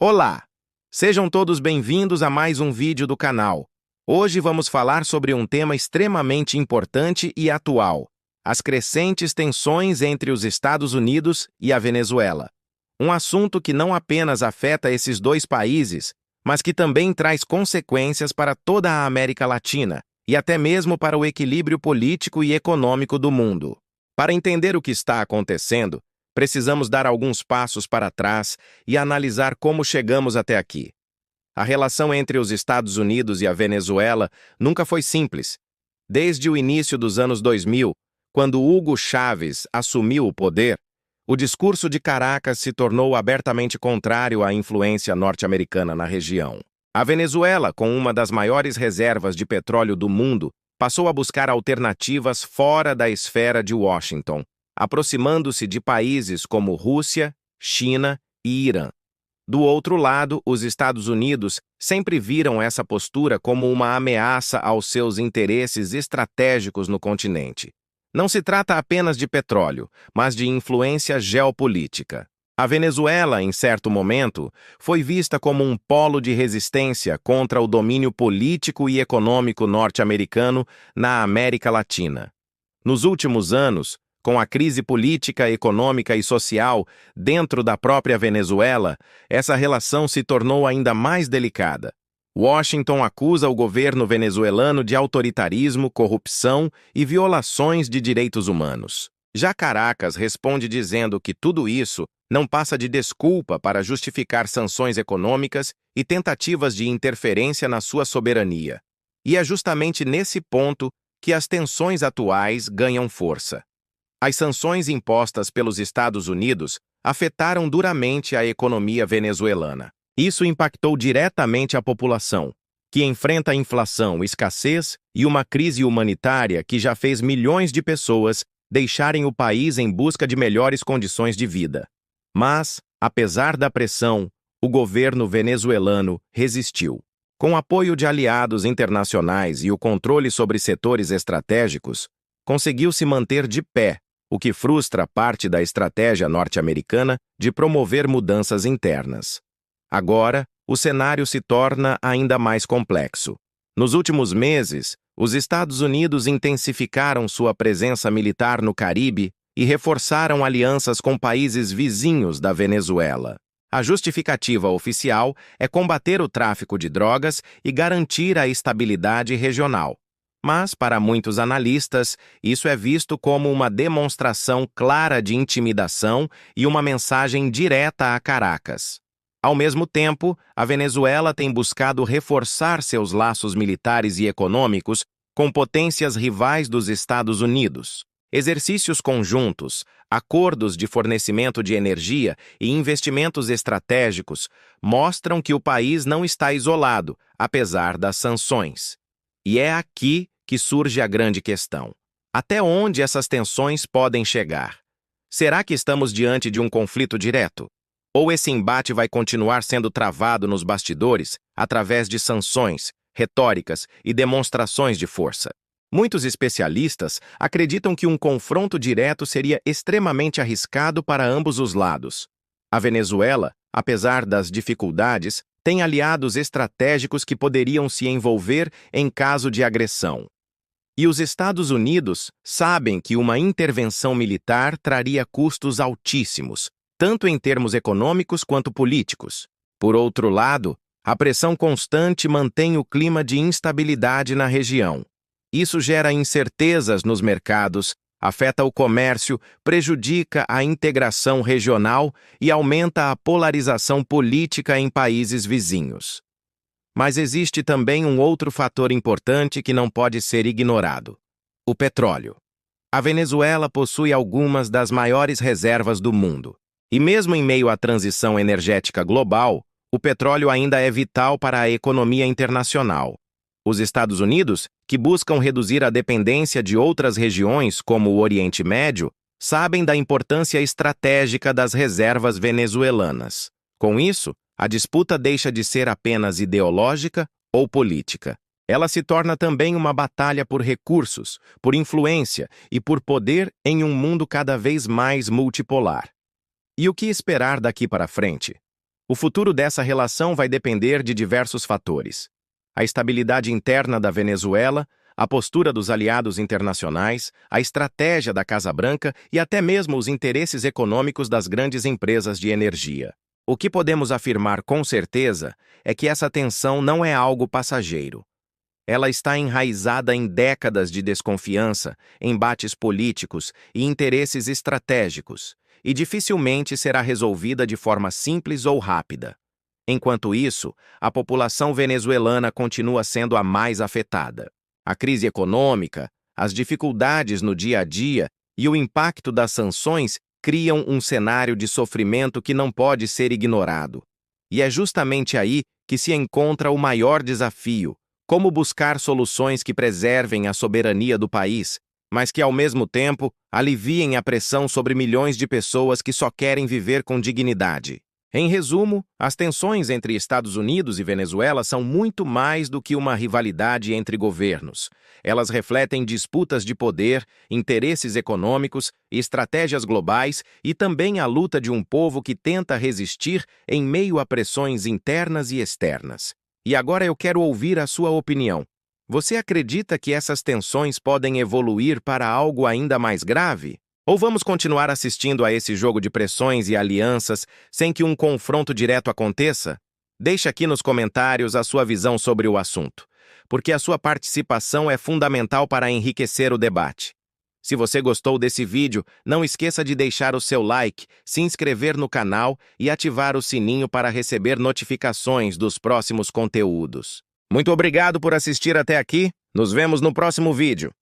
Olá! Sejam todos bem-vindos a mais um vídeo do canal. Hoje vamos falar sobre um tema extremamente importante e atual: as crescentes tensões entre os Estados Unidos e a Venezuela. Um assunto que não apenas afeta esses dois países, mas que também traz consequências para toda a América Latina e até mesmo para o equilíbrio político e econômico do mundo. Para entender o que está acontecendo, precisamos dar alguns passos para trás e analisar como chegamos até aqui. A relação entre os Estados Unidos e a Venezuela nunca foi simples. Desde o início dos anos 2000, quando Hugo Chávez assumiu o poder, o discurso de Caracas se tornou abertamente contrário à influência norte-americana na região. A Venezuela, com uma das maiores reservas de petróleo do mundo, passou a buscar alternativas fora da esfera de Washington, aproximando-se de países como Rússia, China e Irã. Do outro lado, os Estados Unidos sempre viram essa postura como uma ameaça aos seus interesses estratégicos no continente. Não se trata apenas de petróleo, mas de influência geopolítica. A Venezuela, em certo momento, foi vista como um polo de resistência contra o domínio político e econômico norte-americano na América Latina. Nos últimos anos, com a crise política, econômica e social dentro da própria Venezuela, essa relação se tornou ainda mais delicada. Washington acusa o governo venezuelano de autoritarismo, corrupção e violações de direitos humanos. Já Caracas responde dizendo que tudo isso não passa de desculpa para justificar sanções econômicas e tentativas de interferência na sua soberania. E é justamente nesse ponto que as tensões atuais ganham força. As sanções impostas pelos Estados Unidos afetaram duramente a economia venezuelana. Isso impactou diretamente a população, que enfrenta inflação, escassez e uma crise humanitária que já fez milhões de pessoas deixarem o país em busca de melhores condições de vida. Mas, apesar da pressão, o governo venezuelano resistiu. Com apoio de aliados internacionais e o controle sobre setores estratégicos, conseguiu se manter de pé, o que frustra parte da estratégia norte-americana de promover mudanças internas. Agora, o cenário se torna ainda mais complexo. Nos últimos meses, os Estados Unidos intensificaram sua presença militar no Caribe e reforçaram alianças com países vizinhos da Venezuela. A justificativa oficial é combater o tráfico de drogas e garantir a estabilidade regional. Mas, para muitos analistas, isso é visto como uma demonstração clara de intimidação e uma mensagem direta a Caracas. Ao mesmo tempo, a Venezuela tem buscado reforçar seus laços militares e econômicos com potências rivais dos Estados Unidos. Exercícios conjuntos, acordos de fornecimento de energia e investimentos estratégicos mostram que o país não está isolado, apesar das sanções. E é aqui que surge a grande questão. Até onde essas tensões podem chegar? Será que estamos diante de um conflito direto? Ou esse embate vai continuar sendo travado nos bastidores através de sanções, retóricas e demonstrações de força? Muitos especialistas acreditam que um confronto direto seria extremamente arriscado para ambos os lados. A Venezuela, apesar das dificuldades, tem aliados estratégicos que poderiam se envolver em caso de agressão. E os Estados Unidos sabem que uma intervenção militar traria custos altíssimos, tanto em termos econômicos quanto políticos. Por outro lado, a pressão constante mantém o clima de instabilidade na região. Isso gera incertezas nos mercados, afeta o comércio, prejudica a integração regional e aumenta a polarização política em países vizinhos. Mas existe também um outro fator importante que não pode ser ignorado: o petróleo. A Venezuela possui algumas das maiores reservas do mundo. E mesmo em meio à transição energética global, o petróleo ainda é vital para a economia internacional. Os Estados Unidos, que buscam reduzir a dependência de outras regiões, como o Oriente Médio, sabem da importância estratégica das reservas venezuelanas. Com isso, a disputa deixa de ser apenas ideológica ou política. Ela se torna também uma batalha por recursos, por influência e por poder em um mundo cada vez mais multipolar. E o que esperar daqui para frente? O futuro dessa relação vai depender de diversos fatores: a estabilidade interna da Venezuela, a postura dos aliados internacionais, a estratégia da Casa Branca e até mesmo os interesses econômicos das grandes empresas de energia. O que podemos afirmar com certeza é que essa tensão não é algo passageiro. Ela está enraizada em décadas de desconfiança, embates políticos e interesses estratégicos, e dificilmente será resolvida de forma simples ou rápida. Enquanto isso, a população venezuelana continua sendo a mais afetada. A crise econômica, as dificuldades no dia a dia e o impacto das sanções criam um cenário de sofrimento que não pode ser ignorado. E é justamente aí que se encontra o maior desafio: como buscar soluções que preservem a soberania do país, mas que, ao mesmo tempo, aliviem a pressão sobre milhões de pessoas que só querem viver com dignidade. Em resumo, as tensões entre Estados Unidos e Venezuela são muito mais do que uma rivalidade entre governos. Elas refletem disputas de poder, interesses econômicos, estratégias globais e também a luta de um povo que tenta resistir em meio a pressões internas e externas. E agora eu quero ouvir a sua opinião. Você acredita que essas tensões podem evoluir para algo ainda mais grave? Ou vamos continuar assistindo a esse jogo de pressões e alianças sem que um confronto direto aconteça? Deixe aqui nos comentários a sua visão sobre o assunto, porque a sua participação é fundamental para enriquecer o debate. Se você gostou desse vídeo, não esqueça de deixar o seu like, se inscrever no canal e ativar o sininho para receber notificações dos próximos conteúdos. Muito obrigado por assistir até aqui. Nos vemos no próximo vídeo.